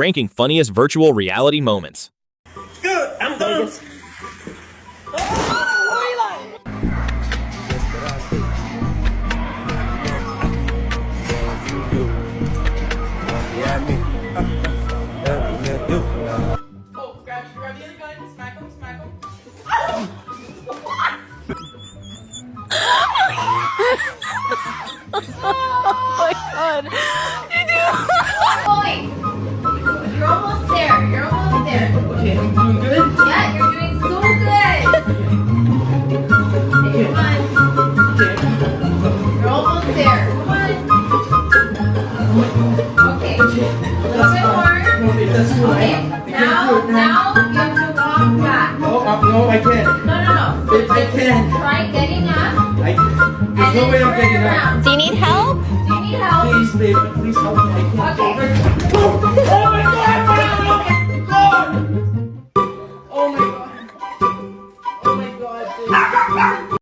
ranking funniest virtual reality moments. Good, I'm done. Oh, grab the other gun, smack him, smack him. Going. You're almost there. You're almost there. Okay, I'm doing good. Yeah, you're doing so good. Come on. You're almost there. Come on. Okay. A little bit more. Okay, that's too Okay. high. Now you have to walk back. No, no, I can't. No. If I can. Try getting up. There's no way I'm getting up. Around. Do you need help? Do you need help? Please, babe, please help me. I can't. Okay. Oh my God!